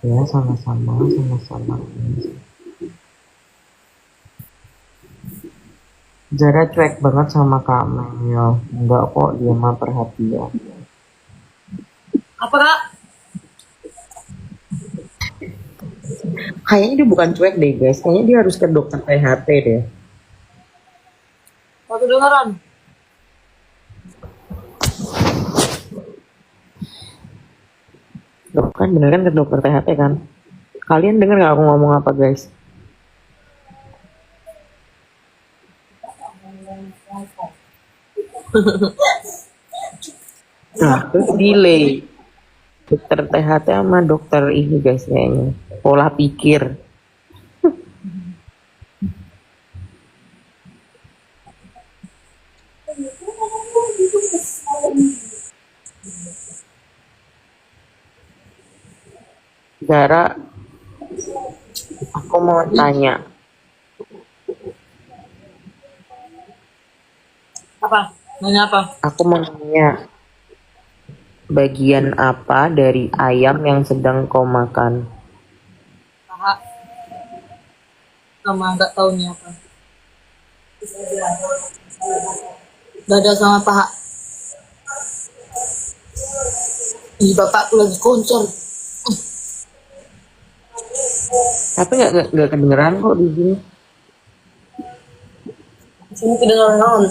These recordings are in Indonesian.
Ya, sama-sama, sama-sama. Zara cuek banget sama Kak Mel. Enggak kok, dia mah perhatian. Apa kak? Kayaknya dia bukan cuek deh guys, kayaknya dia harus ke dokter THT deh. Mau kedengeran? Dok kan bener kan ke dokter THT kan? Kalian denger gak aku ngomong apa guys? Nah, terus delay. Dokter THT sama dokter ini guys kayaknya. Pola pikir. Zara, aku mau tanya. Apa? Nanya apa? Aku mau tanya. Bagian apa dari ayam yang sedang kau makan? Paha. Sama nggak taunya apa? Dada sama paha. Ih, bapakku lagi konser. Tapi nggak kedengeran kok di sini. Sini kedengeran naon?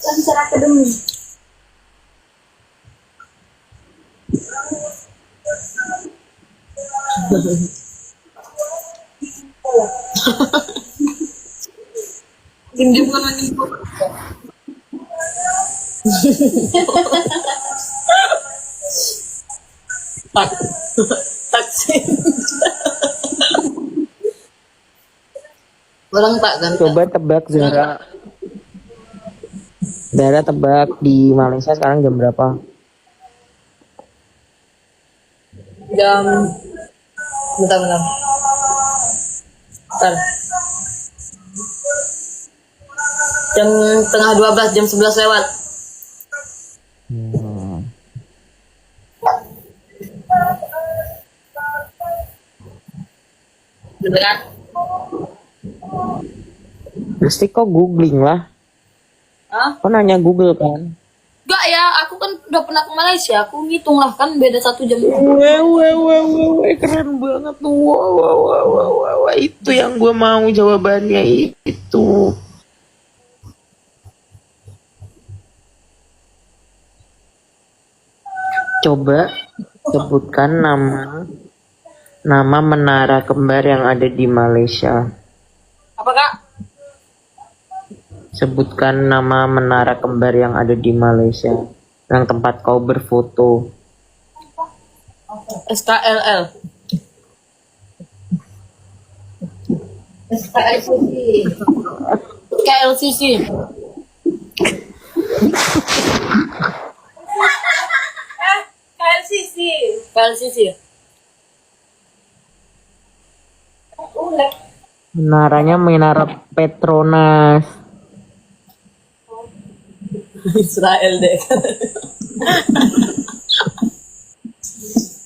Konser akademi. Diem kan lagi. Tak. Taksi. Orang tak kan? Coba tebak Zara. Zara tebak di Malaysia sekarang jam berapa? Jam. Bentar. Bentar. Jam tengah 12, jam 11 lewat. Bener kan? Pasti kok googling lah. Hah? Kok nanya Google kan? Enggak ya, aku kan udah pernah ke Malaysia. Aku ngitung lah kan beda 1 jam. Weh, keren banget tuh. Wah. Itu yang gue mau jawabannya itu. Coba sebutkan nama menara kembar yang ada di Malaysia. Apa kak? Sebutkan nama menara kembar yang ada di Malaysia. Yang tempat kau berfoto. SKLL. SKLCC. KLCC. KLCC. KLCC. Menaranya Menara Petronas. Israel deh.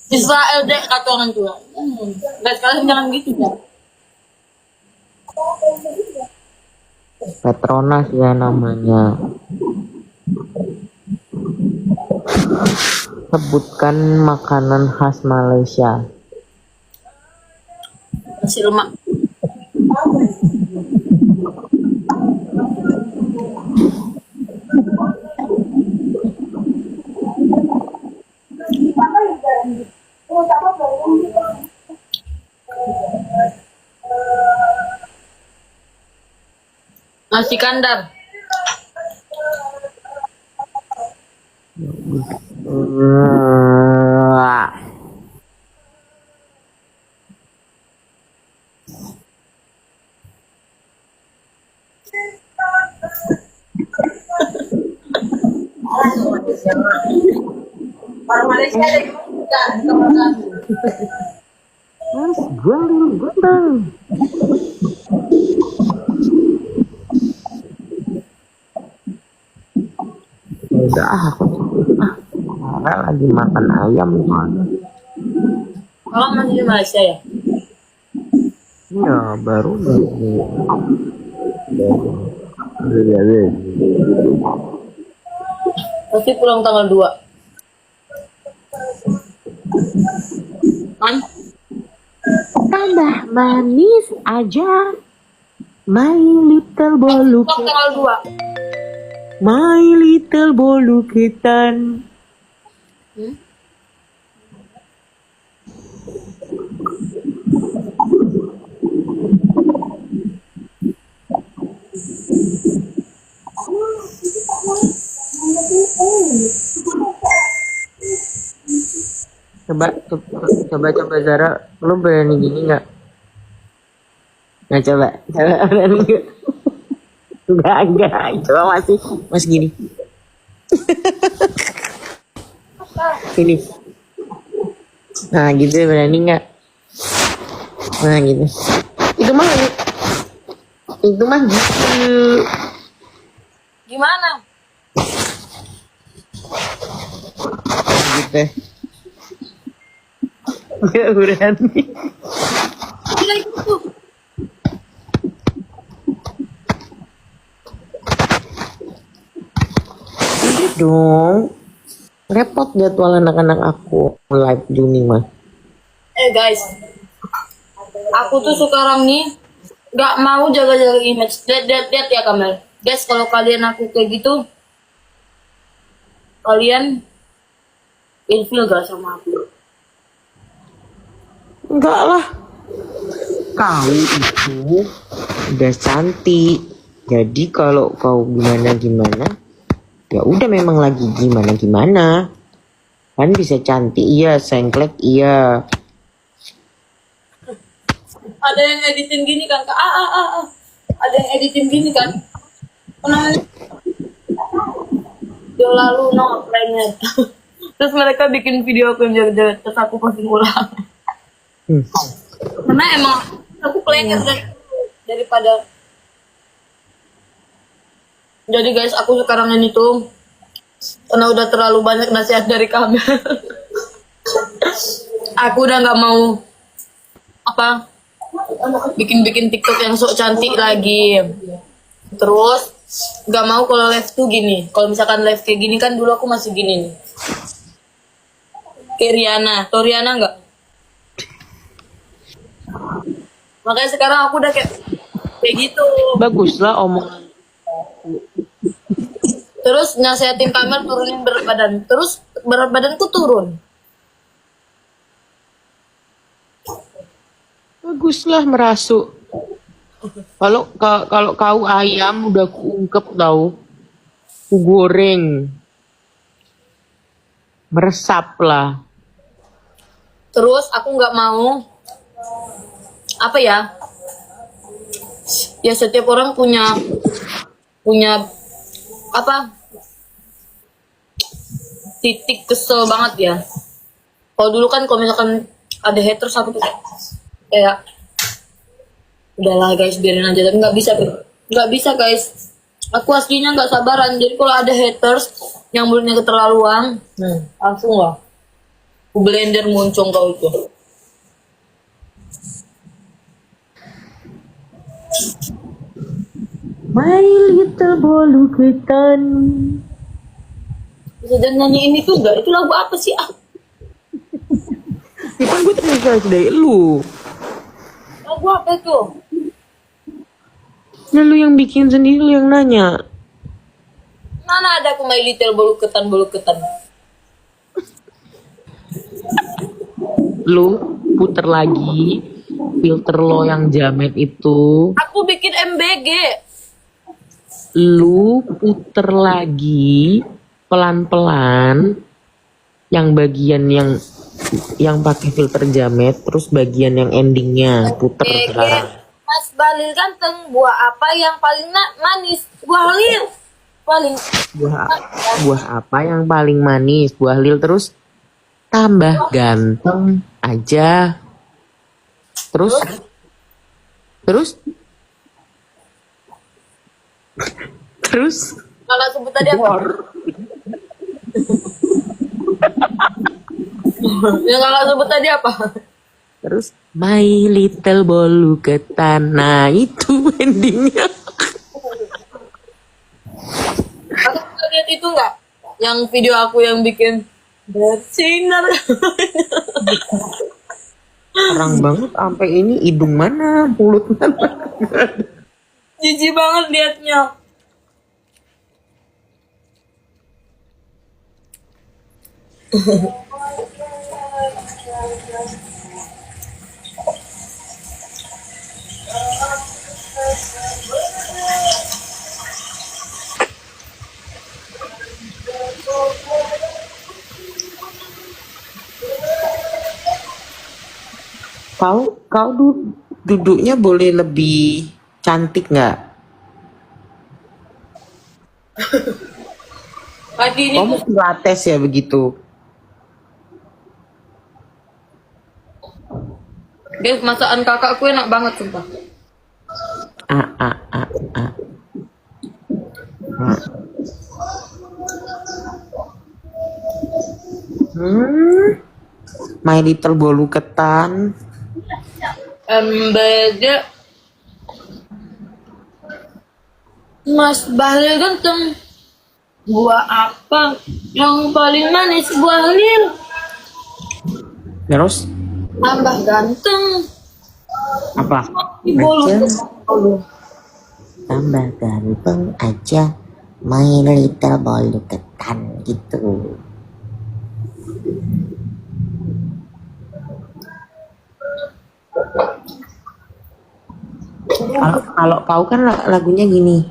Israel deh kata orang tua. Guys kalian jangan gitu ya. Petronas ya namanya. Sebutkan makanan khas Malaysia. Nasi lemak. Nasi kandar. Orang Malaysia ada juga Mas, gondang. udah aku Sarah lagi makan ayam soalnya. Orang masih di Malaysia ya? Iya, baru Pasti pulang tanggal 2. Kan? tambah manis aja. My little bolu Pulang tanggal 2. My little bolu ketan. Coba Zara, lu berani gini nggak? Nah coba berani nggak? Enggak, coba masih gini. Sini. Nah gitu berani nggak? Nah gitu. Itu mah gitu. Gimana? Gitu. Gak berani. Gila itu. Udah dong. Repot jadwal anak-anak aku live Juni mah. Guys, aku tuh sekarang nih nggak mau jaga-jaga image. Lihat ya Kamel. Guys, kalau kalian aku kayak gitu, kalian ilfil gak sama aku? Enggak lah. Kau itu udah cantik. Jadi kalau kau gimana, ya udah memang lagi gimana. Kan bisa cantik iya, sengklek iya. Ada yang editin gini kan? Ada yang editin gini kan? Namanya video lalu no planet. Terus mereka bikin video aku yang jaga-jaga, terus aku posting ulang. Karena emang aku planet daripada. Jadi guys, aku sekarang ini tuh karena udah terlalu banyak nasihat dari kami. Aku udah nggak mau bikin TikTok yang sok cantik lagi. Terus nggak mau kalau live tuh gini. Kalau misalkan live kayak gini kan dulu aku masih gini nih. Kayak Rihanna, tau Rihanna nggak? Makanya sekarang aku udah kayak gitu. Baguslah omongan. Terus nasihatin kamar turunin berat badan. Terus berat badanku turun. Baguslah merasuk. Kalau kau ayam udah kuungkep tau. Ku goreng. Meresap lah. Terus aku nggak mau ya setiap orang punya titik kesel banget ya. Kalau dulu kan kalau misalkan ada haters aku tuh kayak udahlah guys biarin aja, tapi nggak bisa guys. Aku aslinya nggak sabaran, jadi kalau ada haters yang mulutnya keterlaluan langsung lah aku blender muncung kau itu. My little bolu ketan. Bisa dan nyanyi ini tuh gak? Itu lagu apa sih? Itu kan gue terinspirasi dari lu. Lagu apa itu? Nah, lu yang bikin sendiri, lu yang nanya. Mana ada aku My Little bolu ketan. Lu puter lagi filter lo yang jamet itu. Aku bikin MBG. Lu puter lagi pelan-pelan yang bagian yang pakai filter jamet, terus bagian yang endingnya puter MBG. sekarang. Mas Balil ganteng, buah apa yang paling manis? Buah lil. Buah apa yang paling manis? Buah lil. Terus tambah ganteng aja. Terus Kalau sebut tadi apa? Yang kakak sebut tadi apa? Terus My Little Bolu Ketan. Nah itu endingnya. Kakak pernah lihat itu nggak? Yang video aku yang bikin bersinar. Terang banget sampai ini hidung mana, mulut mana. Jijik banget liatnya. Kau duduknya boleh lebih cantik nggak? Pagi ini Kamu tuh, pilates ya begitu? guys, masakan kakakku enak banget sumpah. Ah, ah, ah, ah. Ah. My Little Bolu Ketan. Beda. Mas Bahlil ganteng. Buah apa yang paling manis? Buah lil. Terus Tambah ganteng. apa? Di bolu. Aja Bolu. tambah ganteng aja. My Little Bolu Ketan gitu. Kalau kau kan lagunya gini.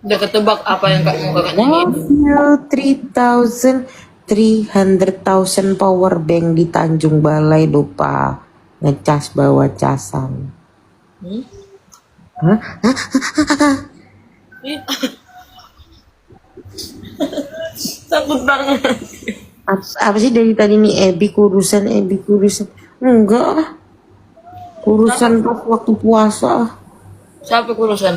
Udah ketebak apa yang kak mau kakak nyanyiin? Love you 300,000 power bank di Tanjung Balai lupa ngecas bawa casan. Hmm? Hah? Ih. Takut banget. Apa sih dari tadi nih Ebi kurusan enggak ah. Kurusan pas waktu puasa ah. Siapa kurusan?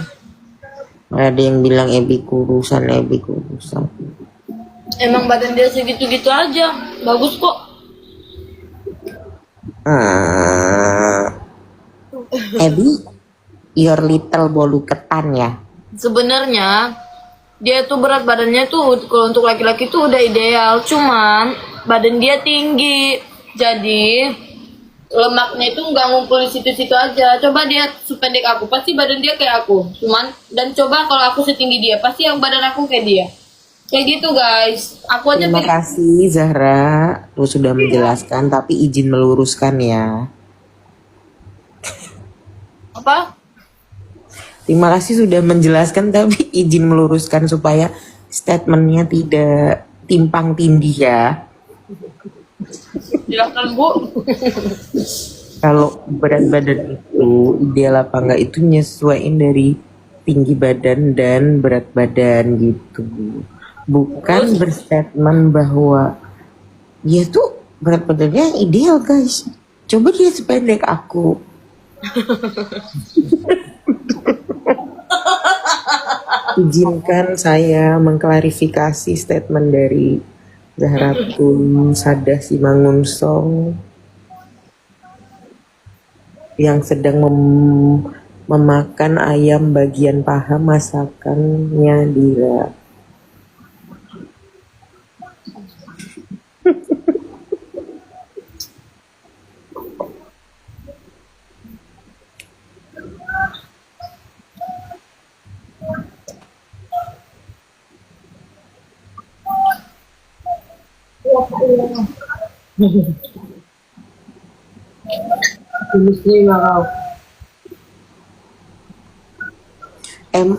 Ada yang bilang Ebi kurusan. Emang badan dia segitu-gitu aja. Bagus kok. Ebi your little bolu ketan ya. Sebenarnya dia tuh berat badannya tuh kalau untuk laki-laki tuh udah ideal, cuman badan dia tinggi, jadi lemaknya itu nggak ngumpul di situ-situ aja. Coba dia sependek aku, pasti badan dia kayak aku. Cuman dan coba kalau aku setinggi dia, pasti yang badan aku kayak dia. Kayak gitu guys. Aku aja Terima kasih Zahra, lu sudah menjelaskan tapi izin meluruskan ya. apa? Terima kasih sudah menjelaskan tapi izin meluruskan supaya statementnya tidak timpang tindih ya. Silakan Bu. Kalau berat badan itu ideal apa enggak itu nyesuaiin dari tinggi badan dan berat badan gitu. Bukan berstatement bahwa dia tuh berat badannya ideal guys. Coba dia sependek aku. Izinkan saya mengklarifikasi statement dari Zahratun Sadah Simangunsong yang sedang memakan ayam bagian paha masakannya Dira.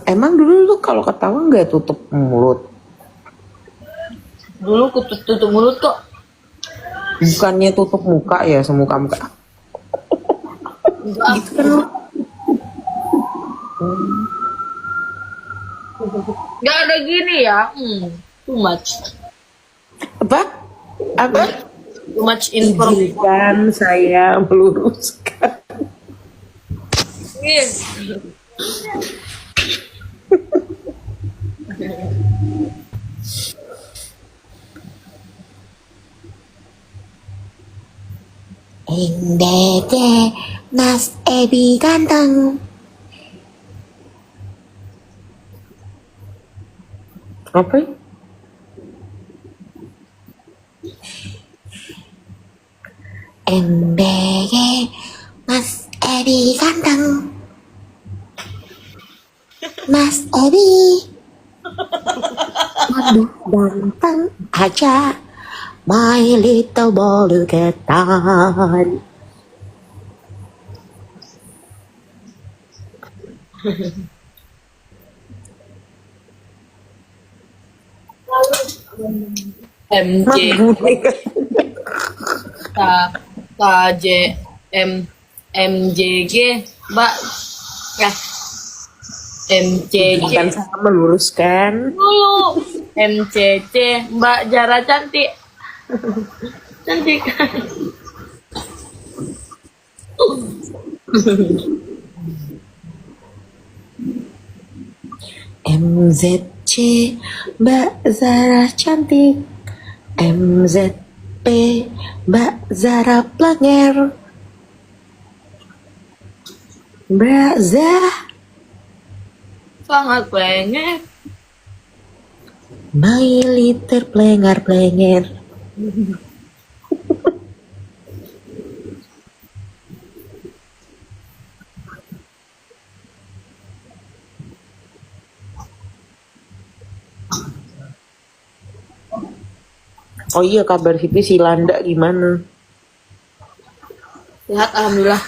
Emang dulu lu kalau ketawa nggak tutup mulut? Dulu aku tutup mulut kok. Bukannya tutup muka ya, semuka-muka. Gitu kan lu. Gak ada gini ya. Too much. Apa? Too much information. Izinkan saya meluruskan. Yes. Indeke Mas Ebi ganteng. Apa? Indeke Mas Ebi ganteng. Mas Ebi. Aduh ganteng aja. My little bolu ketan. MJ KJ MJG Mbak MCC Bukan saya meluruskan. dulu MCC Mbak Jara cantik cantik MZC Mbak Zara cantik. MZP Mbak Zara Planger. Mbak Zara sangat pengen My liter plenger. Oh iya, kabar Siti si Landa gimana? sehat alhamdulillah.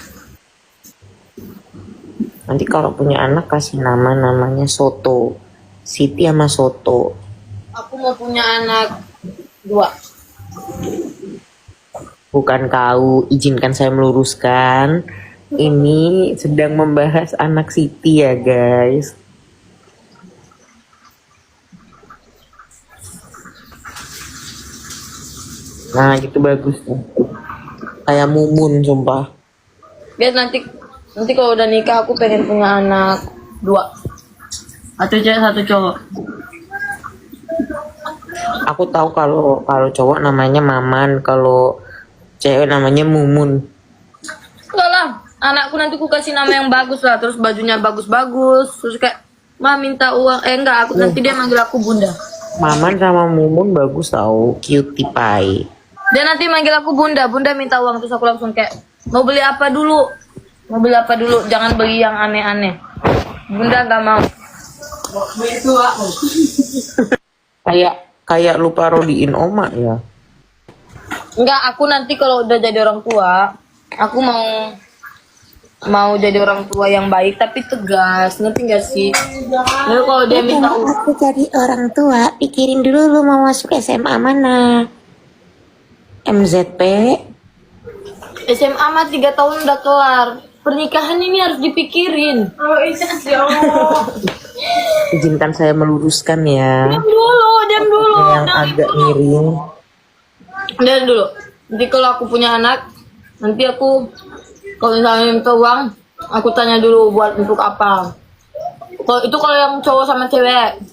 Nanti kalau punya anak kasih namanya Soto. Siti sama Soto. Aku mau punya anak 2. Bukan kau, izinkan saya meluruskan. Ini sedang membahas anak Siti ya guys. Nah gitu bagus tuh. Kayak Mumun sumpah. Biar nanti kalau udah nikah aku pengen punya anak 2. Satu cewek satu cowok. Aku tahu kalau cowok namanya Maman, kalau cewek namanya Mumun. Enggak lah, anakku nanti ku kasih nama yang bagus lah, terus bajunya bagus-bagus, terus kayak Ma minta uang, enggak, aku nanti dia manggil aku bunda. Maman sama Mumun bagus tahu, cutie pie. Dia nanti manggil aku bunda minta uang, terus aku langsung kayak mau beli apa dulu, jangan beli yang aneh-aneh. Bunda nggak mau. Kayak lupa rodiin oma ya. Enggak, aku nanti kalau udah jadi orang tua, aku mau jadi orang tua yang baik tapi tegas, ngerti gak sih? Lalu kalau dia minta uang, Aku jadi orang tua, pikirin dulu lu mau masuk SMA mana? MZP? SMA mah 3 tahun udah kelar. Pernikahan ini harus dipikirin. Oh iya ya Allah. Izinkan saya meluruskan ya. Diam dulu. Yang agak miring. Diam dulu. Nanti kalau aku punya anak, nanti aku kalau misalnya minta uang, aku tanya dulu buat untuk apa. Kalau yang cowok sama cewek.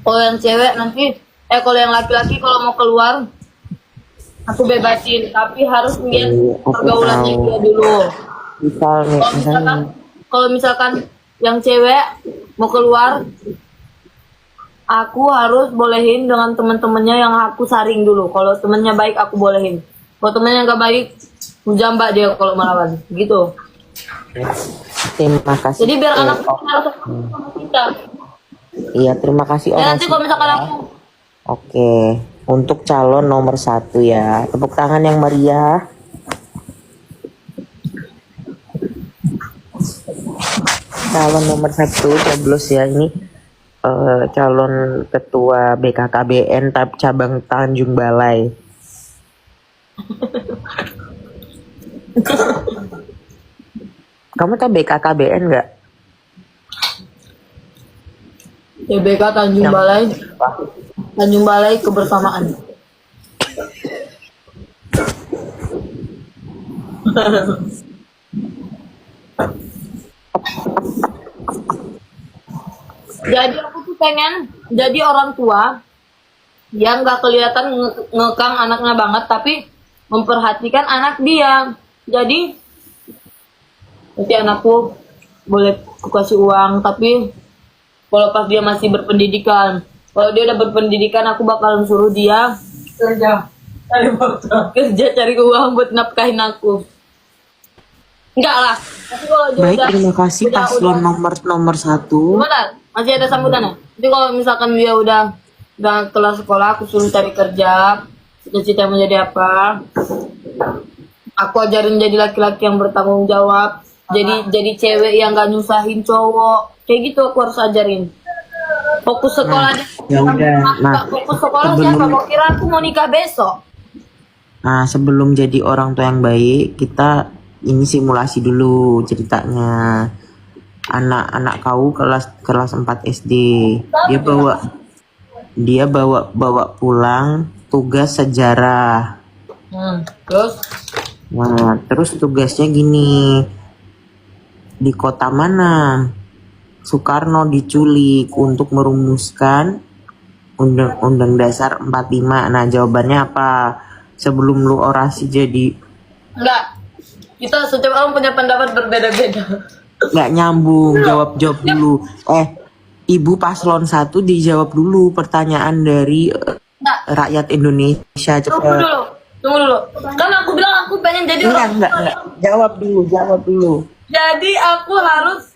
Kalau yang cewek nanti, kalau yang laki-laki kalau mau keluar, aku bebasin. Tapi harus lihat pergaulannya dia dulu. Kalau misalkan yang cewek mau keluar, aku harus bolehin dengan teman-temannya yang aku saring dulu. Kalau temennya baik aku bolehin. Kalau temennya nggak baik, jambak dia kalau melawan. Gitu. Terima kasih. Jadi biar anak kenal sama kita. Iya, terima kasih orang. Nanti kalau misalkan aku Oke, untuk calon nomor 1 ya. Tepuk tangan yang meriah. Calon nomor 1 coblos ya, ini calon ketua BKKBN cabang Tanjung Balai. Kamu tahu BKKBN nggak? YBK Tanjung Balai Kebersamaan. Jadi aku tuh pengen jadi orang tua yang gak kelihatan ngekang anaknya banget, tapi memperhatikan anak dia. Jadi nanti anakku boleh aku kasih uang, tapi kalau pas dia masih berpendidikan. Kalau dia udah berpendidikan, aku bakalan suruh dia kerja cari uang buat nafkahin aku. Enggak lah. Tapi kalau dia Baik, udah terima kasih paslon nomor satu. Gimana? Masih ada sambutannya? Jadi kalau misalkan dia udah kelas sekolah, aku suruh cari kerja, cita-cita menjadi apa? Aku ajarin jadi laki-laki yang bertanggung jawab, jadi cewek yang gak nyusahin cowok. Kayak gitu aku harus ajarin. Fokus sekolah aja. Ya udah. Nah, Fokus sekolah siapa? Kok kira aku mau nikah besok? nah, sebelum jadi orang tua yang baik, kita ini simulasi dulu ceritanya. Anak kau kelas 4 SD. Dia bawa pulang tugas sejarah. Terus Nah, terus tugasnya gini. Di kota mana Soekarno diculik untuk merumuskan Undang-Undang Dasar 45. Nah, jawabannya apa? Sebelum lu orasi jadi enggak. Kita setiap orang punya pendapat berbeda-beda. nggak nyambung, jawab dulu. Ibu paslon 1 dijawab dulu pertanyaan dari Enggak. rakyat Indonesia. Tunggu dulu. Kan aku bilang aku pengen jadi orang. Enggak. Jawab dulu. Jadi aku harus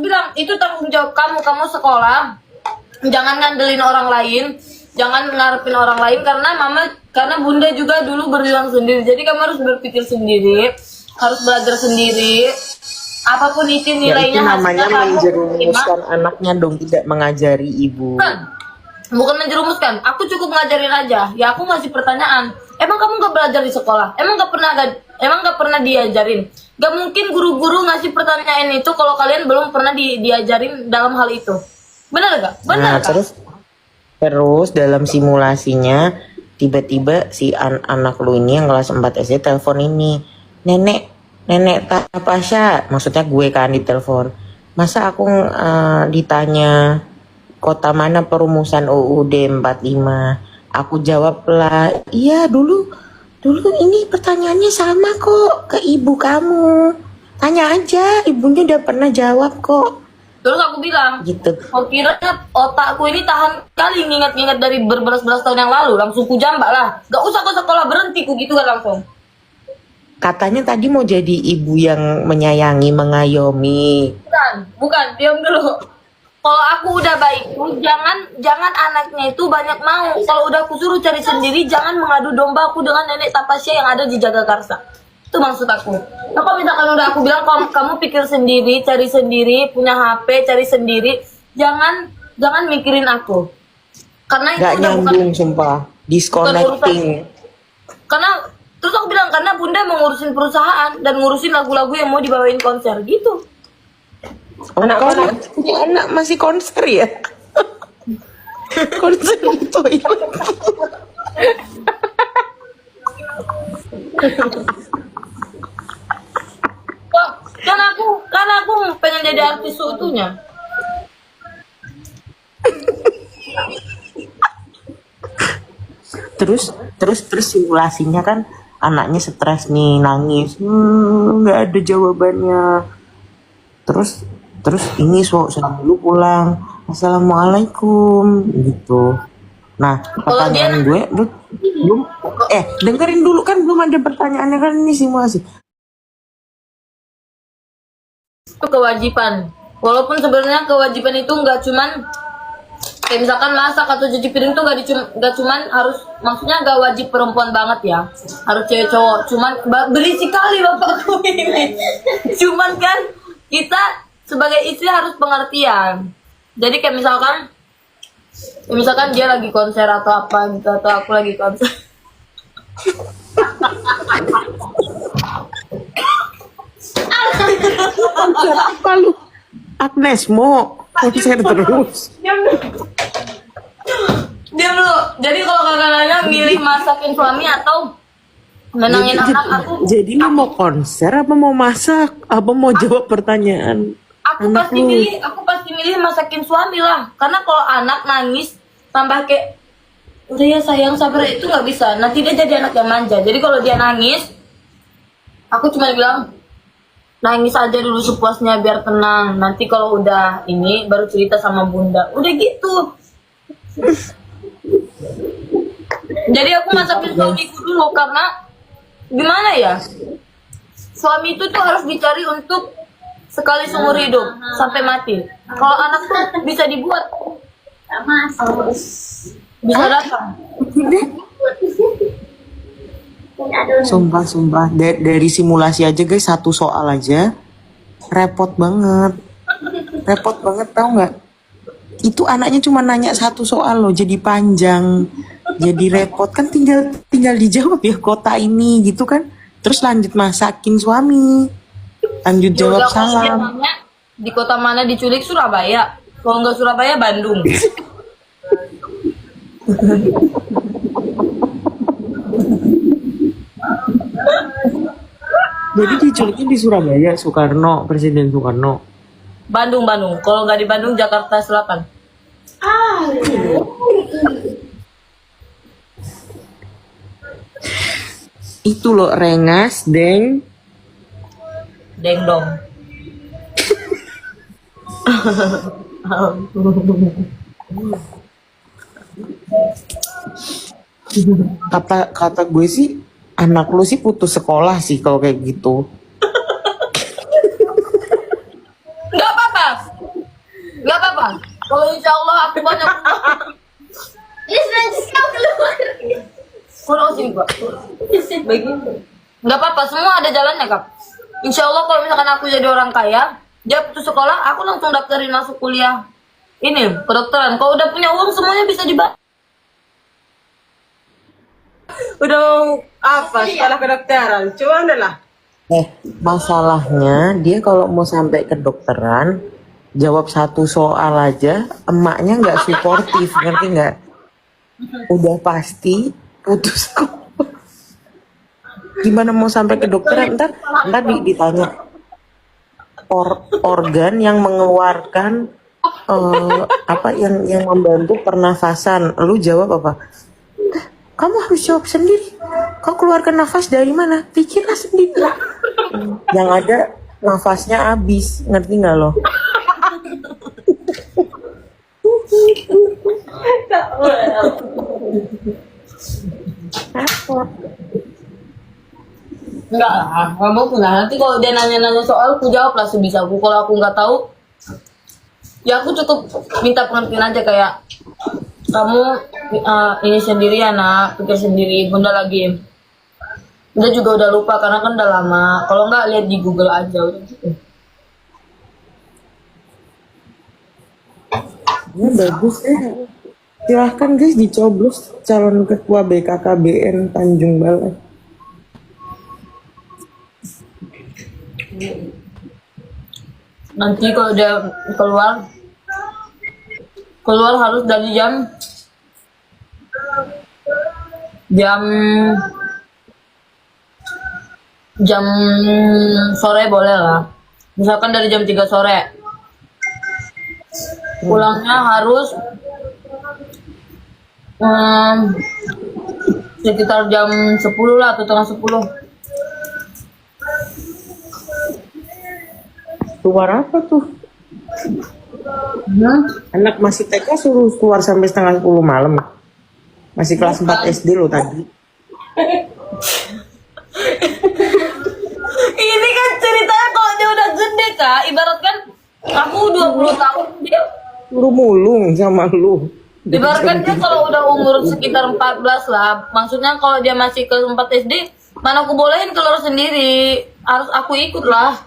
bilang itu tanggung jawab kamu. Kamu sekolah, jangan ngandelin orang lain, jangan ngarepin orang lain karena bunda juga dulu berjuang sendiri. Jadi kamu harus berpikir sendiri, harus belajar sendiri. Apapun itu Ya, itu nilainya, namanya hasilnya kamu menjerumuskan anaknya dong, tidak mengajari ibu. bukan menjerumuskan. Aku cukup ngajarin aja. Ya aku ngasih pertanyaan. Emang kamu gak belajar di sekolah? Emang gak pernah diajarin? Gak mungkin guru-guru ngasih pertanyaan itu kalau kalian belum pernah diajarin dalam hal itu. Benar gak? Nah, terus dalam simulasinya tiba-tiba si anak lu ini yang kelas 4 SD telepon ini. Nenek Tapasya, maksudnya gue kan ditelepon. Masa aku ditanya kota mana perumusan UUD 45? Aku jawab lah, iya dulu ini pertanyaannya sama kok ke ibu kamu. Tanya aja, ibunya udah pernah jawab kok. Terus aku bilang, Gitu. kau kira otakku ini tahan kali ngingat-ngingat dari berbelas-belas tahun yang lalu. Langsung ku jambak lah. Gak usah ke sekolah, berhenti ku gitu kan langsung. Katanya tadi mau jadi ibu yang menyayangi, mengayomi. Bukan, diam dulu. Kalau aku udah baik, jangan anaknya itu banyak mau. Kalau udah aku suruh cari sendiri, jangan mengadu domba aku dengan nenek Tapasya yang ada di Jagakarsa. Itu maksud aku. Nah, kalau misalkan udah aku bilang kamu pikir sendiri, cari sendiri, punya HP, cari sendiri, jangan mikirin aku. Karena itu Gak udah nyambung sumpah. Disconnecting. karena terus aku bilang karena bunda mau ngurusin perusahaan dan ngurusin lagu-lagu yang mau dibawain konser gitu. Anak punya anak masih konser ya? Konser itu ya. Kan aku pengen jadi artis seutuhnya. Terus simulasinya kan anaknya stres nih, nangis, nggak ada jawabannya. Terus ini sama lu pulang, assalamualaikum gitu. Nah, pertanyaan gue belum dengerin dulu kan, belum ada pertanyaannya kan, ini simulasi. Itu kewajiban. Walaupun sebenarnya kewajiban itu nggak cuman kayak misalkan masak atau cuci piring tuh nggak cuman harus, maksudnya nggak wajib perempuan banget ya, harus cewek cowok. Cuman berisik kali bapakku ini. Cuman kan kita sebagai istri harus pengertian. Jadi kayak misalkan dia lagi konser atau apa gitu, atau aku lagi konser. Konser apa lu? Agnes Mo konser terus. Diam dulu. Jadi kalau kakak nanya milih masakin suami atau menangin anak, aku Jadi lu mau konser apa mau masak? Apa mau jawab pertanyaan? aku pasti milih masakin suami lah. Karena kalau anak nangis tambah kayak udah ya sayang sabar, itu nggak bisa. Nanti dia jadi anak yang manja. Jadi kalau dia nangis, Aku cuma bilang nangis aja dulu sepuasnya biar tenang. Nanti kalau udah ini baru cerita sama bunda. Udah gitu. Jadi aku masakin suamiku dulu karena gimana ya? Suami itu tuh harus dicari untuk sekali seumur hidup sampai mati. Kalau anak tuh bisa dibuat, bisa datang. Sumpah. Dari simulasi aja guys, satu soal aja repot banget. Repot banget, tau nggak? Itu anaknya cuma nanya satu soal loh, jadi panjang, jadi repot kan. Tinggal dijawab ya kota ini gitu kan. Terus lanjut masakin suami, lanjut Ya jawab udah, kalau dia salam. nanya di kota mana diculik, Surabaya. Kalau nggak Surabaya, Bandung. Jadi diculiknya di Surabaya, Soekarno, Presiden Soekarno. Bandung. Kalau nggak di Bandung, Jakarta Selatan. Itu loh Rengas, Deng. Deng dong. Kata gue sih, anak lu sih putus sekolah sih kalau kayak gitu. Nggak apa-apa. Nggak apa-apa. Kalau insya Allah aku banyak. Kalau sini Pak. Begitu. Nggak apa-apa. Semua ada jalannya Kak. Insya Allah kalau misalkan aku jadi orang kaya, dia putus sekolah, aku langsung daftarin masuk kuliah. Ini kedokteran. Kalau udah punya uang semuanya bisa dibayar. Udah mau apa sekolah kedokteran? Cuman lah. Masalahnya dia kalau mau sampai ke dokteran, jawab satu soal aja, emaknya nggak suportif, ngerti nggak? Udah pasti putus sekolah. Gimana mau sampai ke dokteran? Ntar ditanya organ yang mengeluarkan apa yang membantu pernafasan. Lu jawab apa? Kamu harus jawab sendiri. Kau keluarkan nafas dari mana? Pikirlah sendiri. Yang ada nafasnya habis, ngerti nggak lo? Repot. Enggak lah, kamu enggak. Nanti kalau dia nanya-nanya soal, aku jawab lah sebisaku. Kalau aku nggak tahu, ya aku cukup minta pengertian aja kayak kamu ini sendiri ya nak, pikir sendiri. Bunda lagi, Bunda juga udah lupa karena kan udah lama. Kalau nggak lihat di Google aja udah gitu. Ya bagus ya. Silahkan guys dicoblos calon ketua BKKBN Tanjung Balai. Nanti kalau dia keluar harus dari jam sore boleh lah. Misalkan dari jam 3 sore. Pulangnya harus sekitar jam 10 lah atau tengah 10. Keluar apa tuh? Anak masih TK suruh keluar sampai setengah 10 malam. Masih kelas 4 SD lo tadi. Ini kan ceritanya kalau dia udah gede Kak, ibaratkan aku 20 tahun dia Suruh mulung sama lu. ibaratkan dia kalau udah umur sekitar 14 lah. Maksudnya kalau dia masih ke 4 SD, mana aku bolehin keluar sendiri. Harus aku ikut lah.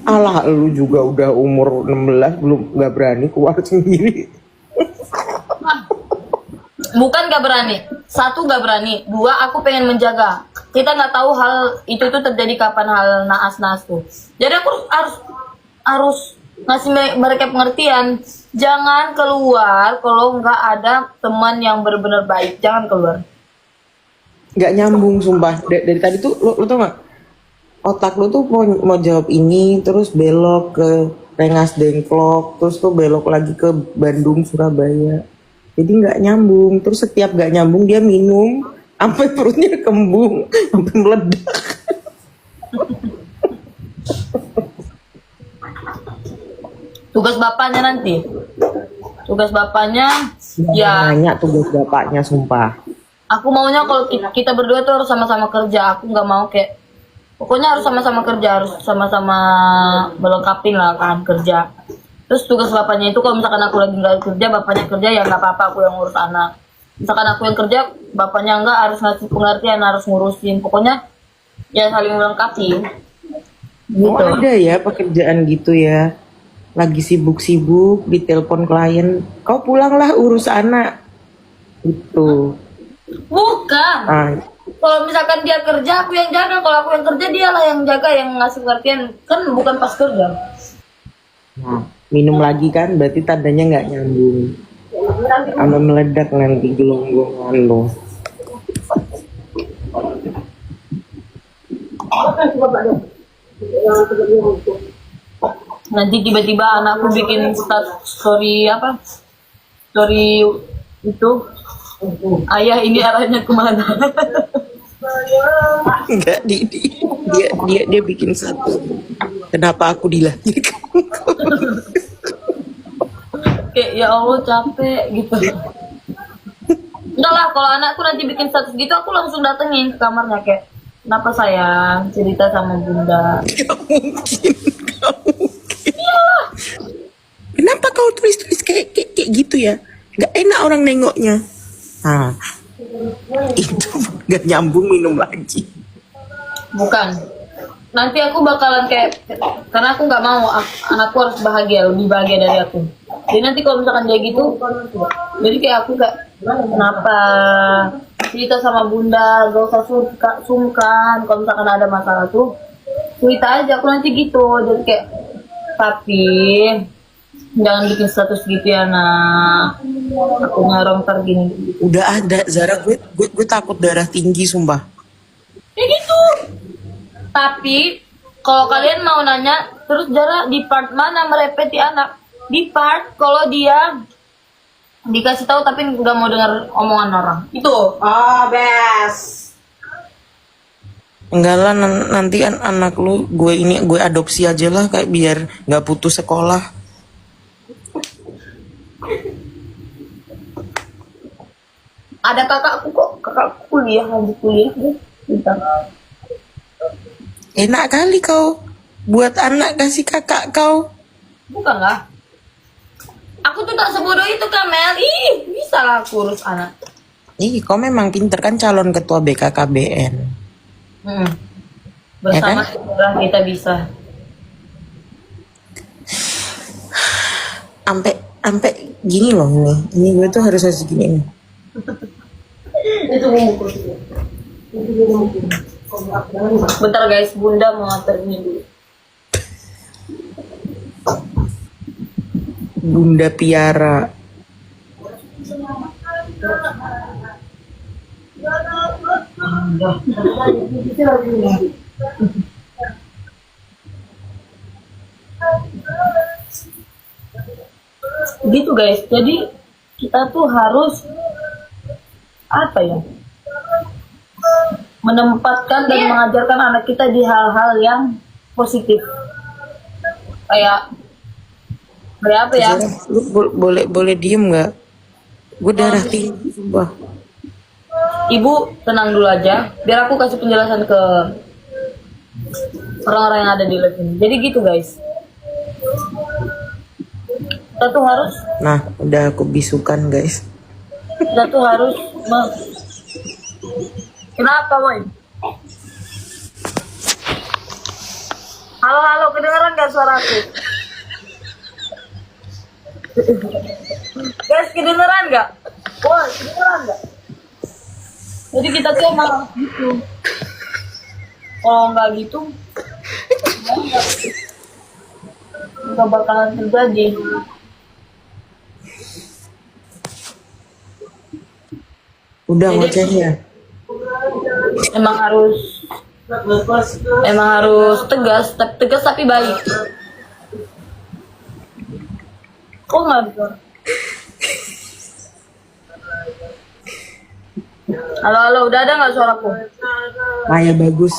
Alah lu juga udah umur 16 belum nggak berani keluar sendiri. Bukan gak berani. Satu gak berani. Dua aku pengen menjaga. Kita nggak tahu hal itu tuh terjadi kapan, hal naas-naas tuh. Jadi aku harus ngasih mereka pengertian. Jangan keluar kalau nggak ada teman yang benar-benar baik. Jangan keluar. Nggak nyambung sumpah. Dari tadi tuh lu tau nggak? Otak lu tuh mau jawab ini terus belok ke Rengas Dengklok, terus tuh belok lagi ke Bandung Surabaya. Jadi nggak nyambung. Terus setiap nggak nyambung dia minum sampai perutnya kembung, sampai meledak. Tugas bapaknya nanti. Tugas bapaknya ya Nanya tugas bapaknya, sumpah. aku maunya kalau kita berdua tuh harus sama-sama kerja. Aku nggak mau kayak pokoknya harus sama-sama kerja, harus sama-sama melengkapi lah kan kerja. Terus tugas bapaknya itu kalau misalkan aku lagi nggak kerja, bapaknya kerja ya nggak apa-apa, aku yang ngurus anak. Misalkan aku yang kerja, bapaknya nggak, harus ngasih pengertian, harus ngurusin. Pokoknya ya saling melengkapi. Oh, Gitu. ada ya pekerjaan gitu ya. Lagi sibuk-sibuk ditelepon klien, kau pulanglah urus anak. Gitu. Bukan. Ah, Kalau misalkan dia kerja, aku yang jaga. Kalau aku yang kerja, dialah yang jaga, yang ngasih pengertian. Kan bukan pas kerja. nah, minum lagi kan, berarti tandanya nggak nyambung. Sama meledak nanti gelonggongan lo. Nanti tiba-tiba anakku bikin story apa? Story itu. Ayah ini arahnya kemana? Enggak, dia bikin satu. Kenapa aku dilahirkan? Kayak ya Allah capek gitu. Enggak lah, kalau anakku nanti bikin status gitu, aku langsung datengin ke kamarnya kayak, kenapa sayang, cerita sama bunda. Gak mungkin, gak mungkin. Kenapa kau tulis-tulis kayak gitu ya? Gak enak orang nengoknya. Nah, itu gak nyambung, minum lagi. Bukan. Nanti aku bakalan kayak, karena aku nggak mau anakku harus bahagia, lebih bahagia dari aku. Jadi nanti kalau misalkan dia gitu, jadi kayak aku kayak, kenapa cerita sama bunda, gak usah sungkan. Kalau misalkan ada masalah tuh, cerita aja, aku nanti gitu. Jadi kayak, tapi jangan bikin status gitu ya nak. Aku ngarong ntar gini. Udah ada, Zara, gue takut darah tinggi, sumpah. Ya gitu. Tapi kalau kalian mau nanya, terus Zara di part mana merepeti anak? Di part kalau dia dikasih tahu tapi nggak mau dengar omongan orang. Itu. Oh, best. Enggak lah, nanti kan anak lu gue adopsi aja lah, kayak biar nggak putus sekolah. Ada kakakku kok, kakakku kuliah, lanjut kuliah deh. Bentar. Enak kali kau buat anak kasih kakak kau. Bukan lah. Aku tuh tak sebodoh itu Kamel. Ih, bisa lah aku urus anak. Ih, kau memang pinter kan, calon ketua BKKBN. Bersama Ya kan? kita bisa. Sampai gini loh ini gue tuh harus segini nih. Itu bumbu. Bentar guys, bunda mau nganter ini dulu. Bunda Piara. Gitu guys, jadi kita tuh harus apa ya, menempatkan dan mengajarkan anak kita di hal-hal yang positif, kayak apa ya. Zara, lu boleh diem nggak? Gue darah tinggi, sumpah. Ibu tenang dulu aja, biar aku kasih penjelasan ke orang-orang yang ada di live ini. Jadi gitu guys, kita tuh harus Nah, udah aku bisukan guys. Kenapa boy? Halo, kedengeran gak suaraku? Guys, kedengeran gak? Boy, kedengeran gak? Jadi kita tuh emang gitu. Kalau nggak gitu, nggak bakalan terjadi. Udah Jadi- ngocehnya. Emang harus tegas tapi baik. Kok nggak bisa? Halo, halo, udah ada nggak suaraku? Maya bagus.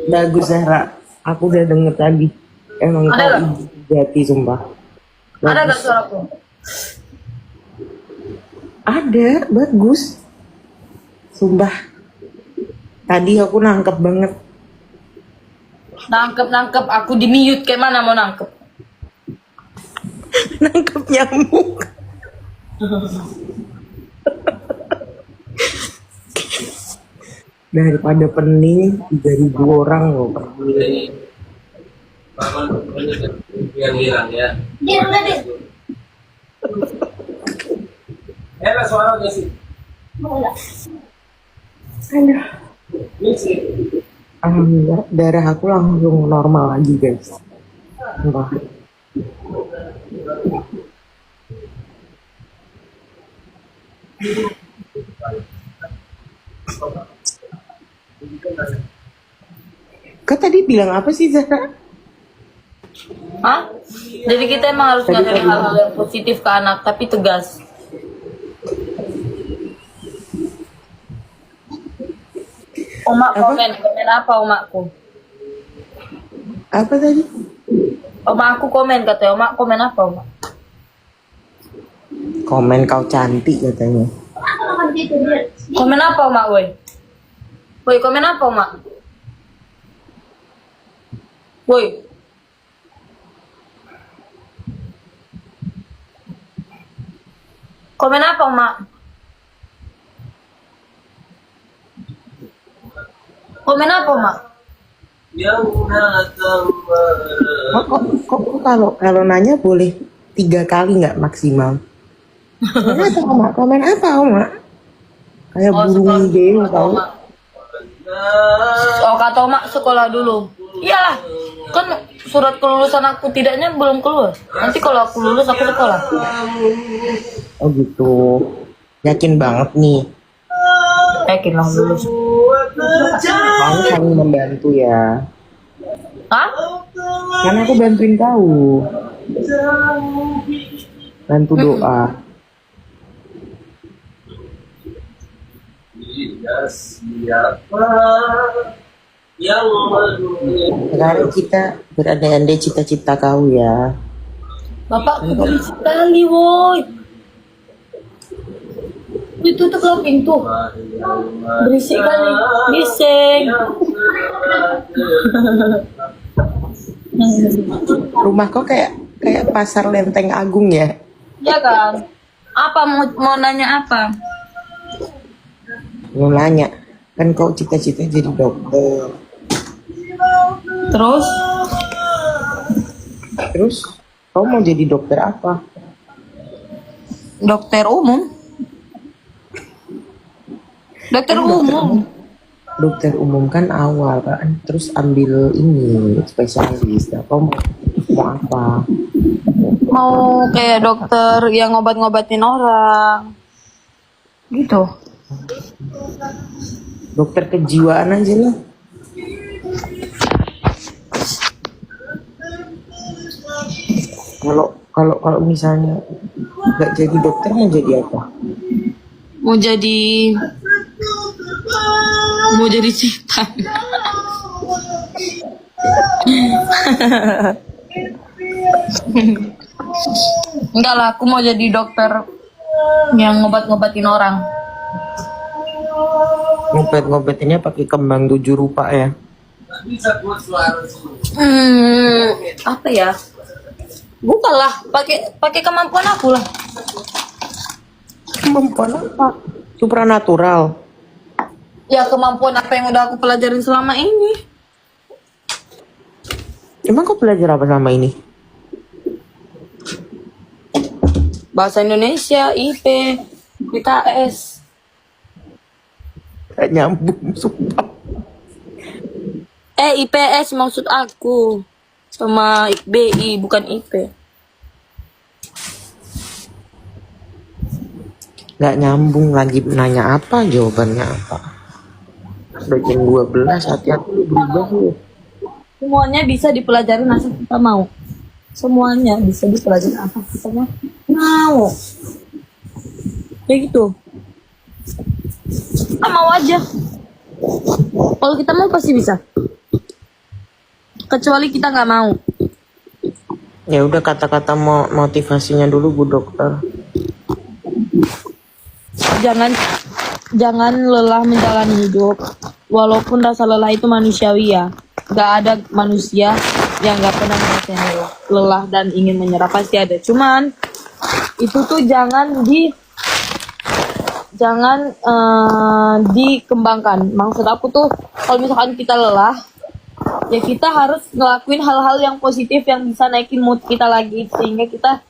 Bagus Zahra. Aku udah denger tadi. Emang Ada kau nggak? ibu sejati sumpah. Ada nggak Bagus. suaraku? Ada, bagus. Sumpah. Tadi aku nangkep banget. Nangkep, aku di mute kayak mana mau nangkep? Nangkep nyamuk. Daripada pening 3.000 orang loh pening. Yang hilang ya. Dia udah deh. Suara udah sih. Aduh. Ini sih. Alhamdulillah darah aku langsung normal lagi guys. Sumpah. Kau tadi bilang apa sih Zahra? Hah? Jadi kita emang harus ngajarin hal-hal yang positif ke anak, tapi tegas. Omak komen apa omakku? Apa tadi? Omak aku komen katanya, omak komen apa omak? Komen kau cantik katanya. Komen apa omak woi? Woi komen apa omak? Woi. Komen apa omak? Komen apa omak? Yang datang Kok kalau nanya boleh 3 kali nggak maksimal? Komen apa Oma? Komen apa Oma? Kayak burung dewa tau. Omak. Oh kata omak sekolah dulu. Iyalah, kan surat kelulusan aku tidaknya belum keluar. Nanti kalau aku lulus aku sekolah. Oh gitu. Yakin banget nih. Yakin lah lulus. Kamu saling membantu ya. Hah? Karena aku bantuin kau. Bantu doa. siapa yang Sekarang kita berandai-andai cita-cita kau ya. Bapakku berisik sekali, woi. Ditutuplah pintu. Berisik kali. Bising. Rumah kau kayak pasar Lenteng Agung ya. Ya kan? Apa mau nanya apa? Mau nanya, kan kau cita-cita jadi dokter. Terus kau mau jadi dokter apa? Dokter umum. Dokter umum. Dokter umum kan awal kan, terus ambil ini spesialis. Nah, kau mau apa? Mau kayak dokter yang ngobat-ngobatin orang. Gitu. Dokter kejiwaan aja lah. Kalau misalnya nggak jadi dokter mau jadi apa? Mau jadi setan. Enggak lah, aku mau jadi dokter yang ngobat-ngobatin orang. Ngobat-ngobatinnya pakai kembang 7 rupa ya. bisa buat suara Apa ya? Bukan lah, pakai kemampuan aku lah. Kemampuan apa? Supranatural. Ya kemampuan apa yang udah aku pelajarin selama ini. Emang kau belajar apa sama ini? Bahasa Indonesia, IP, IKS. Gak nyambung, sumpah. IPS maksud aku. Sama BI, bukan IP. Gak nyambung lagi nanya apa, jawabannya apa. Udah jam 12, hati-hati lu berubah lu. Semuanya bisa dipelajari asal kita mau. Semuanya bisa dipelajari asal kita mau. Kayak gitu. Kita mau aja. Kalau kita mau pasti bisa. Kecuali kita nggak mau. Ya udah, kata-kata motivasinya dulu Bu Dokter. Jangan lelah menjalani hidup. Walaupun rasa lelah itu manusiawi ya. Gak ada manusia yang gak pernah ngerasain lelah dan ingin menyerah, pasti ada. Cuman itu tuh jangan dikembangkan. Maksud aku tuh kalau misalkan kita lelah, ya kita harus ngelakuin hal-hal yang positif yang bisa naikin mood kita lagi, sehingga kita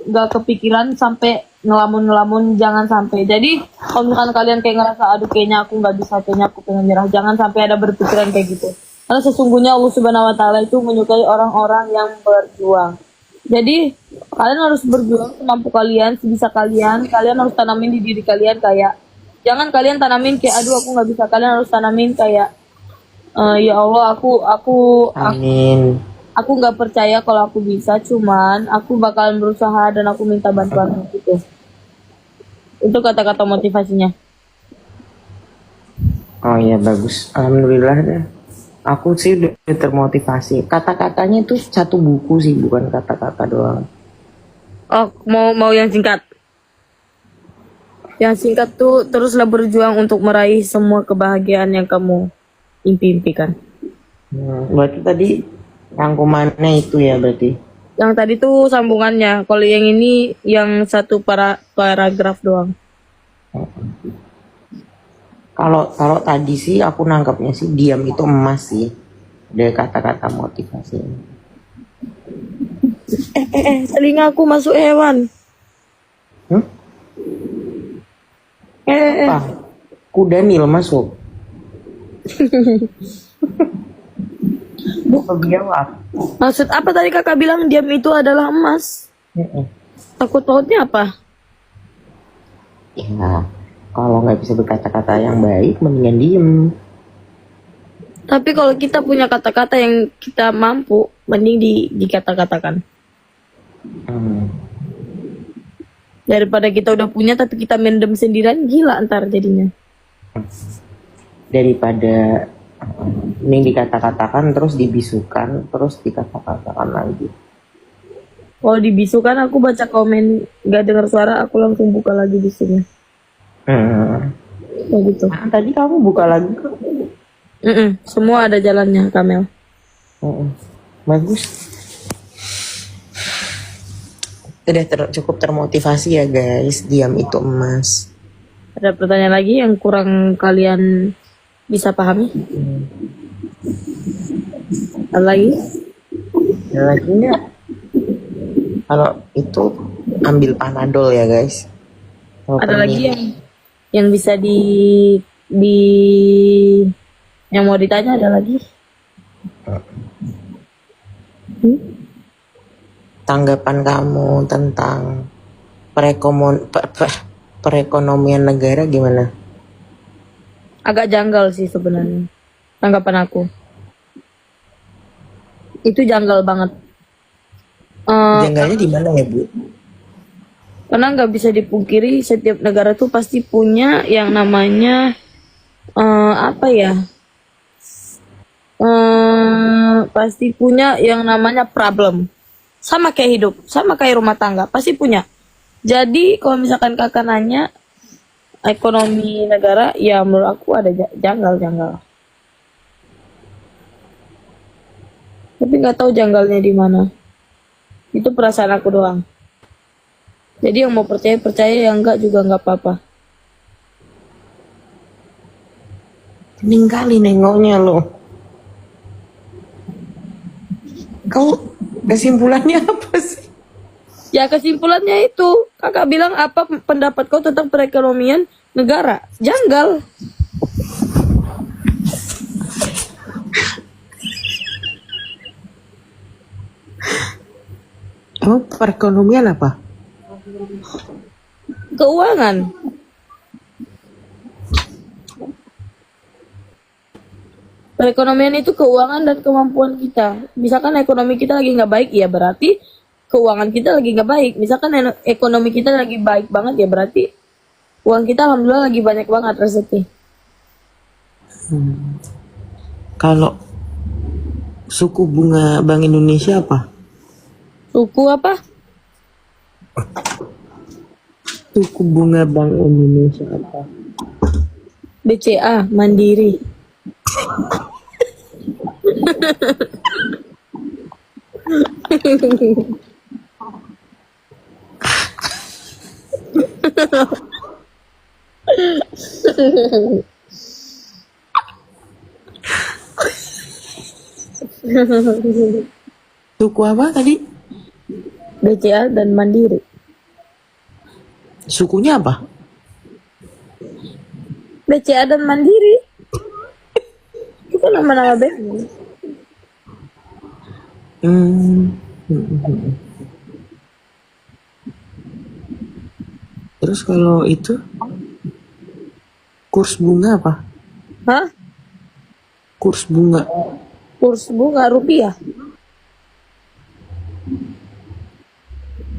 gak kepikiran sampai ngelamun, jangan sampai. Jadi kalau misalkan kalian kayak ngerasa aduh kayaknya aku nggak bisa, kayaknya aku pengen nyerah, jangan sampai ada berpikiran kayak gitu. Karena sesungguhnya Allah Subhanahu Wa Taala itu menyukai orang-orang yang berjuang. Jadi kalian harus berjuang semampu kalian, sebisa kalian. Kalian harus tanamin di diri kalian kayak, jangan kalian tanamin kayak aduh aku nggak bisa. Kalian harus tanamin kayak ya Allah Amin. aku nggak percaya kalau aku bisa, cuman aku bakalan berusaha dan aku minta bantuan gitu. Itu kata-kata motivasinya. Oh iya, bagus. Alhamdulillah deh. Aku sih udah termotivasi. Kata-katanya itu satu buku sih, bukan kata-kata doang. Oh, mau yang singkat. Yang singkat tuh teruslah berjuang untuk meraih semua kebahagiaan yang kamu impikan. Berarti tadi rangkumannya itu ya berarti. Yang tadi tuh sambungannya. Kalau yang ini yang satu paragraf doang. Kalau tadi sih aku nangkapnya sih diam itu emas sih. Dari kata-kata motivasi. Telinga aku masuk hewan. Apa? Kuda Nil masuk. Jawab. Maksud apa tadi kakak bilang diam itu adalah emas? Takut pautnya apa? Ya, kalau nggak bisa berkata-kata yang baik, mendingan diem. Tapi kalau kita punya kata-kata yang kita mampu, mending dikata-katakan. Daripada kita udah punya tapi kita mendem sendirian, gila ntar jadinya. Daripada ini dikata-katakan terus dibisukan terus dikata-katakan lagi. Kalau dibisukan aku baca komen gak dengar suara, aku langsung buka lagi bisunya. Kayak gitu. Tadi kamu buka lagi kok. Semua ada jalannya, Kamel. Bagus. Udah cukup termotivasi ya guys. Diam itu emas. Ada pertanyaan lagi yang kurang kalian bisa pahami? Ada lagi? Ada lagi nggak? Kalau itu ambil Panadol ya guys. Ada lagi yang bisa yang mau ditanya, ada lagi? Tanggapan kamu tentang perekonomian negara gimana? Agak janggal sih sebenarnya tanggapan aku. Itu janggal banget. Janggalnya di mana ya Bu? Karena nggak bisa dipungkiri setiap negara tuh pasti punya yang namanya pasti punya yang namanya problem. Sama kayak hidup, sama kayak rumah tangga, pasti punya. Jadi kalau misalkan kakak nanya ekonomi negara, ya menurut aku ada janggal. Tapi nggak tahu janggalnya di mana. Itu perasaan aku doang. Jadi yang mau percaya, yang enggak juga nggak apa-apa. Pening kali nengoknya lo. Kau kesimpulannya apa sih? Ya kesimpulannya itu, kakak bilang apa pendapat kau tentang perekonomian negara? Janggal. Oh, perekonomian apa? Keuangan. Perekonomian itu keuangan dan kemampuan kita. Misalkan ekonomi kita lagi nggak baik, ya berarti keuangan kita lagi nggak baik. Misalkan ekonomi kita lagi baik banget, ya berarti Uang kita alhamdulillah lagi banyak banget rezeki. Kalau suku bunga Bank Indonesia apa? Suku apa? Suku bunga Bank Indonesia apa? BCA, Mandiri. Suku apa tadi? BCA dan Mandiri. Sukunya apa? BCA dan Mandiri. Itu nama-nama bank. Hmm. Terus kalau itu kurs bunga apa? Hah? Kurs bunga. Kurs bunga rupiah.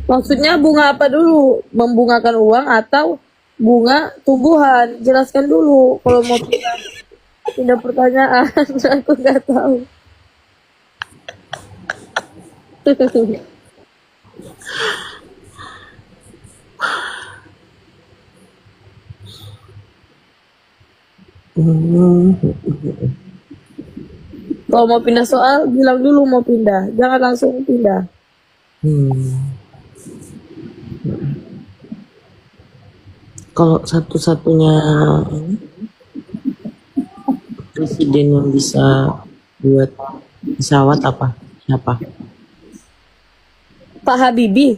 Maksudnya bunga apa dulu? Membungakan uang atau bunga tumbuhan? Jelaskan dulu. Kalau mau pindah pertanyaan, aku nggak tahu. Hmm. Kalau mau pindah soal, bilang dulu mau pindah. Jangan langsung pindah. Kalau satu-satunya presiden yang bisa buat pesawat apa? Siapa? Pak Habibie,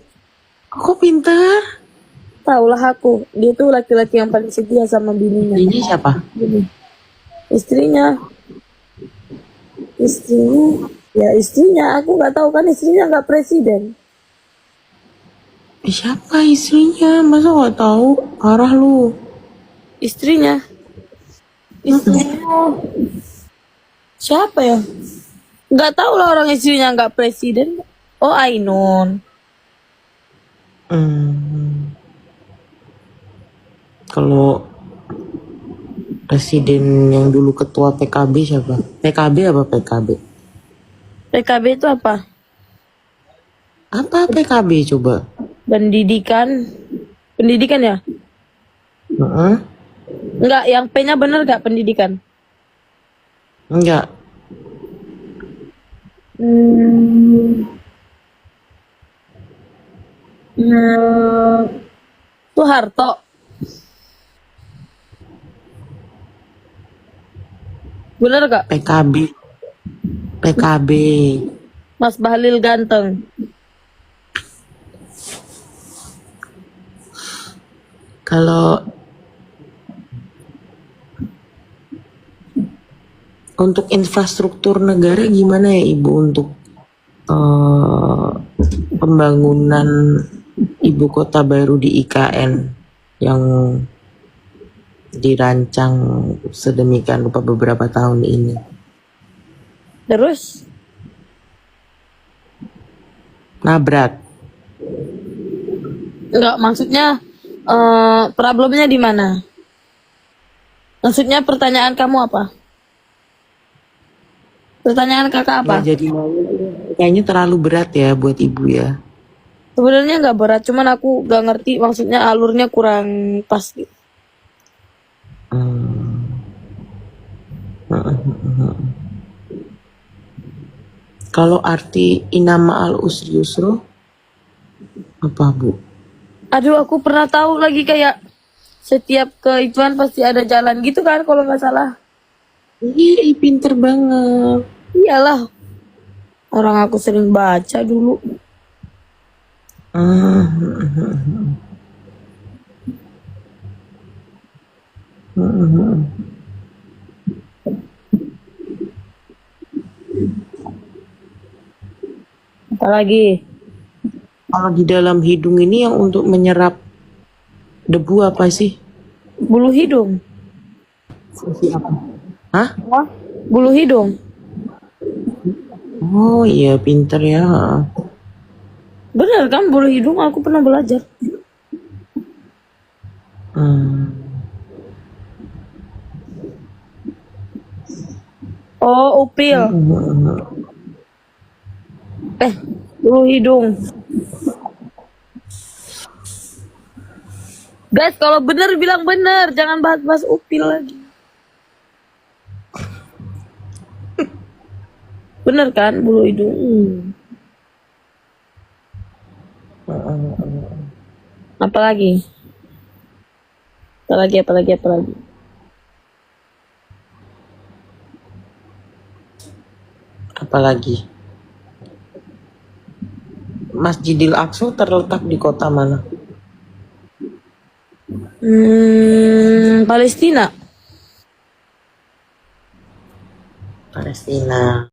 Kok pintar? tahulah aku. Dia tuh laki-laki yang paling setia sama bininya. Ini siapa? Istrinya. Ya istrinya. Aku nggak tahu kan istrinya nggak presiden. Siapa istrinya? Masa gak tahu? Parah lu. Istrinya. Istrinya. Siapa ya? Nggak tahu lah orang istrinya nggak presiden. Oh Ainun. Kalau presiden yang dulu ketua PKB siapa? PKB apa PKB? PKB itu apa? Apa PKB coba? Pendidikan. Pendidikan ya? Heeh. Enggak, yang P-nya bener gak pendidikan? Enggak. Soeharto. Bener gak? PKB. PKB. Mas Bahlil ganteng. Kalau untuk infrastruktur negara gimana ya Ibu untuk pembangunan ibu kota baru di IKN yang dirancang sedemikian rupa beberapa tahun ini? Terus? Nabrak. Enggak, maksudnya problemnya di mana? Maksudnya pertanyaan kamu apa? Pertanyaan kakak apa? Nggak jadi mau, kayaknya terlalu berat ya buat Ibu ya. Sebenarnya nggak berat, cuman aku nggak ngerti maksudnya alurnya kurang pas gitu. Kalau arti inama al usri yusro apa Bu? Aduh, aku pernah tahu lagi kayak setiap keituan pasti ada jalan gitu kan kalau nggak salah. Iya, pinter banget. Iyalah, orang aku sering baca dulu. Apalagi Kalau di dalam hidung ini yang untuk menyerap debu apa sih? bulu hidung. Fungsi apa? Hah? Bulu hidung. Oh iya, pinter ya. Bener kan bulu hidung, aku pernah belajar. Hmm. Oh, upil. Bulu hidung. Guys, kalau bener bilang bener, jangan bahas-bahas upil lagi. Bener kan, bulu hidung. Apalagi? Apalagi? Apalagi Masjidil Aqsa terletak di kota mana? Palestina. Palestina.